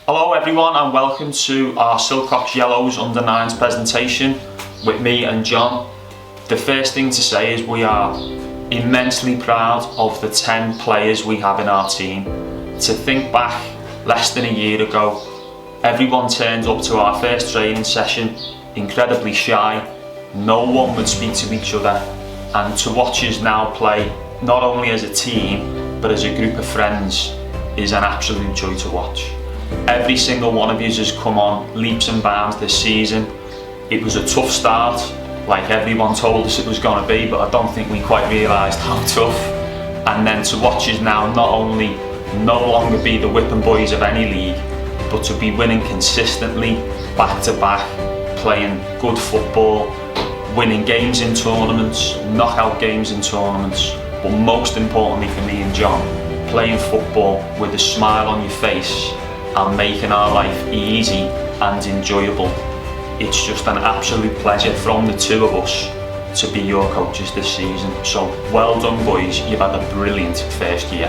Hello everyone and welcome to our Silcox Yellows under 9's presentation with me and John. The first thing to say is we are immensely proud of the 10 players we have in our team. To think back less than a year ago, everyone turned up to our first training session incredibly shy, no one would speak to each other, and to watch us now play not only as a team but as a group of friends is an absolute joy to watch. Every single one of you has come on leaps and bounds this season. It was a tough start, like everyone told us it was going to be, but I don't think we quite realised how tough. And then to watch us now not only no longer be the whipping boys of any league, but to be winning consistently, back to back, playing good football, winning games in tournaments, knockout games in tournaments, but most importantly for me and John, playing football with a smile on your face and making our life easy and enjoyable. It's just an absolute pleasure from the two of us to be your coaches this season. So well done boys, you've had a brilliant first year.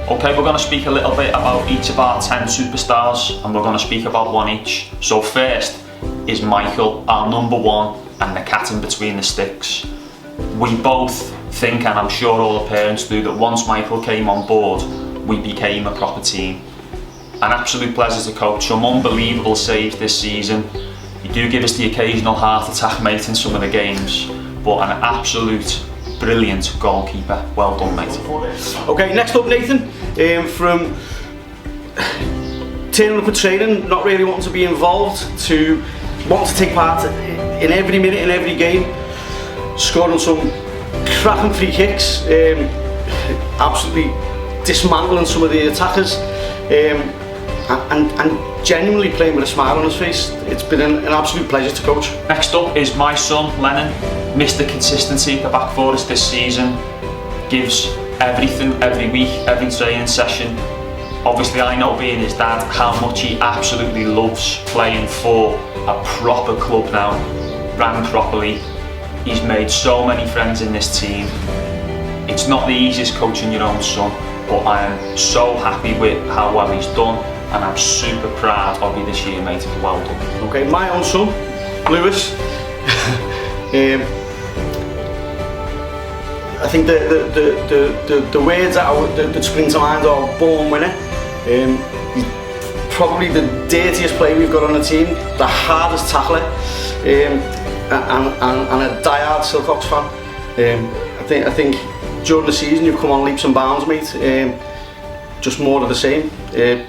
Okay, we're going to speak a little bit about each of our 10 superstars and we're going to speak about one each. So first is Michael, our number one and the cat in between the sticks. We both think, and I'm sure all the parents do, that once Michael came on board, we became a proper team. An absolute pleasure to coach, some unbelievable saves this season. You do give us the occasional heart attack, mate, in some of the games, but an absolute brilliant goalkeeper. Well done, mate. Okay, next up Nathan, from turning up at training, not really wanting to be involved, to wanting to take part in every minute, in every game, scoring some cracking free kicks, absolutely dismantling some of the attackers, and genuinely playing with a smile on his face. It's been an absolute pleasure to coach. Next up is my son Lennon. Mr. Consistency at the back for us this season. Gives everything every week, every training session. Obviously I know, being his dad, how much he absolutely loves playing for a proper club now, ran properly. He's made so many friends in this team. It's not the easiest coaching your own son, but I am so happy with how well he's done, and I'm super proud of you this year, mate. Well done. Okay, my own son, Lewis. I think the words that spring to mind are born winner. He's probably the dirtiest player we've got on the team, the hardest tackler, and a die-hard Silcox fan. I think during the season you've come on leaps and bounds, mate. Just more of the same.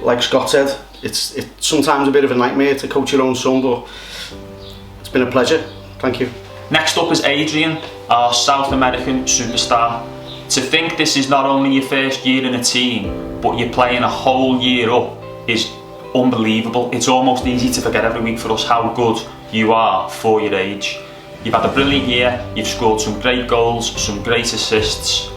Like Scott said, it's sometimes a bit of a nightmare to coach your own son, but it's been a pleasure. Thank you. Next up is Adrian, our South American superstar. To think this is not only your first year in a team, but you're playing a whole year up is unbelievable. It's almost easy to forget every week for us how good you are for your age. You've had a brilliant year, you've scored some great goals, some great assists,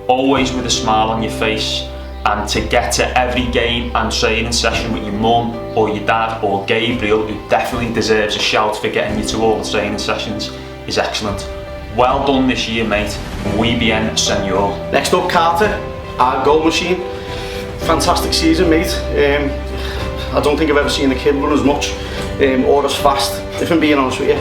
always with a smile on your face, and to get to every game and training session with your mum or your dad or Gabriel, who definitely deserves a shout for getting you to all the training sessions, is excellent. Well done this year, mate. Muy bien, senor. Next up, Carter, our goal machine. Fantastic season, mate. I don't think I've ever seen a kid run as much or as fast, if I'm being honest with you.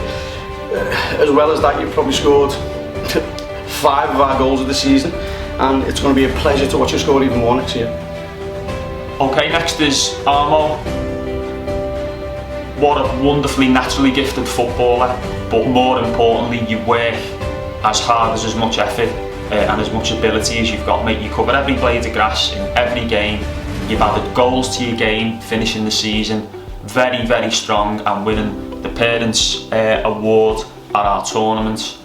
As well as that, you've probably scored 5 of our goals of the season, and it's going to be a pleasure to watch you score even more next year. Okay, next is Armo. What a wonderfully naturally gifted footballer, but more importantly, you work as hard as much effort and as much ability as you've got, mate. You cover every blade of grass in every game. You've added goals to your game, finishing the season very, very strong and winning the Parents' Award at our tournament.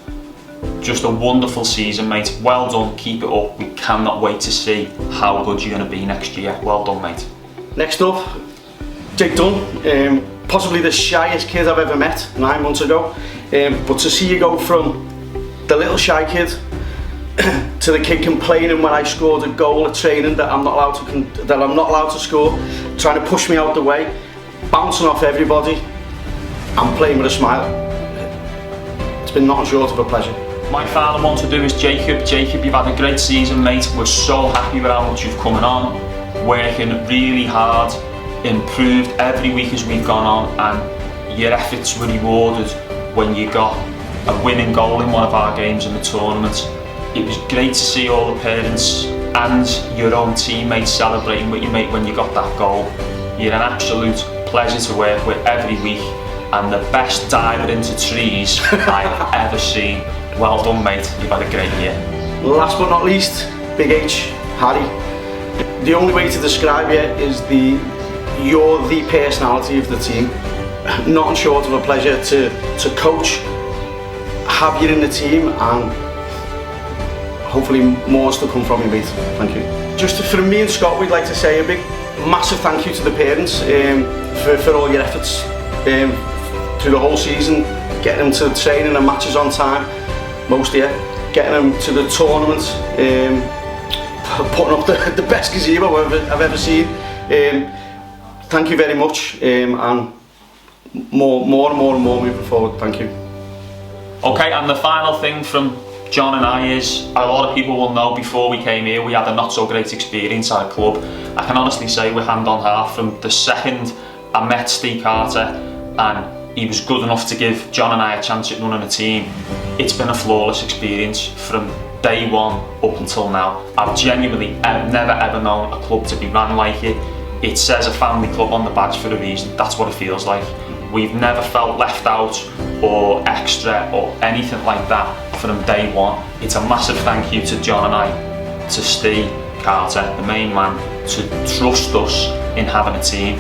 Just a wonderful season, mate. Well done, keep it up. We cannot wait to see how good you're going to be next year. Well done, mate. Next up, Jake Dunn. Possibly the shyest kid I've ever met 9 months ago. But to see you go from the little shy kid to the kid complaining when I scored a goal at training that I'm not allowed to score, trying to push me out the way, bouncing off everybody, and playing with a smile. It's been nothing short of a pleasure. My final one to do is Jacob. Jacob, you've had a great season, mate. We're so happy with how much you've come on, working really hard, improved every week as we've gone on, and your efforts were rewarded when you got a winning goal in one of our games in the tournament. It was great to see all the parents and your own teammates celebrating with you, mate, when you got that goal. You're an absolute pleasure to work with every week, and the best diver into trees I've ever seen. Well done, mate, you've had a great year. Last but not least, Big H, Harry. The only way to describe you is you're the personality of the team. Nothing short of a pleasure to coach, have you in the team, and hopefully more to come from you, mate. Thank you. Just from me and Scott, we'd like to say a big, massive thank you to the parents for all your efforts through the whole season, getting them to training and matches on time, most of you, getting them to the tournament, putting up the best gazebo I've ever seen. Thank you very much, and more and more moving forward. Thank you. Okay, and the final thing from John and I is, a lot of people will know before we came here we had a not so great experience at a club. I can honestly say we're hand on heart. From the second I met Steve Carter and he was good enough to give John and I a chance at running a team, it's been a flawless experience from day one up until now. I've genuinely never ever known a club to be run like it. It says a family club on the badge for a reason. That's what it feels like. We've never felt left out or extra or anything like that from day one. It's a massive thank you to John and I, to Steve Carter, the main man, to trust us in having a team.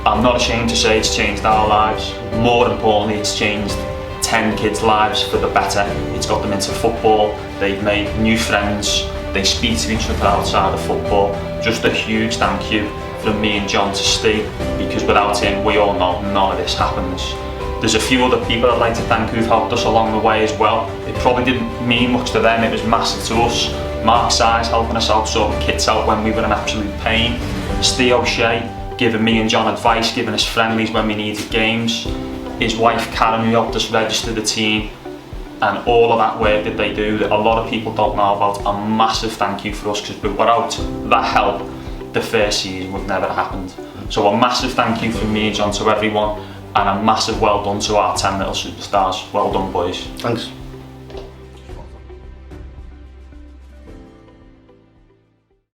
I'm not ashamed to say it's changed our lives. More importantly, it's changed 10 kids' lives for the better. It's got them into football, they've made new friends, they speak to each other outside of football. Just a huge thank you from me and John to Steve, because without him, we all know none of this happens. There's a few other people I'd like to thank who've helped us along the way as well. It probably didn't mean much to them, it was massive to us. Mark Size helping us out, sorting kits out when we were in absolute pain. Steve O'Shea giving me and John advice, giving us friendlies when we needed games. His wife Karen, who helped us register the team, and all of that work that they do that a lot of people don't know about. A massive thank you for us, because without that help, the first season would never have happened. So a massive thank you from me and John to everyone, and a massive well done to our 10 little superstars. Well done, boys. Thanks.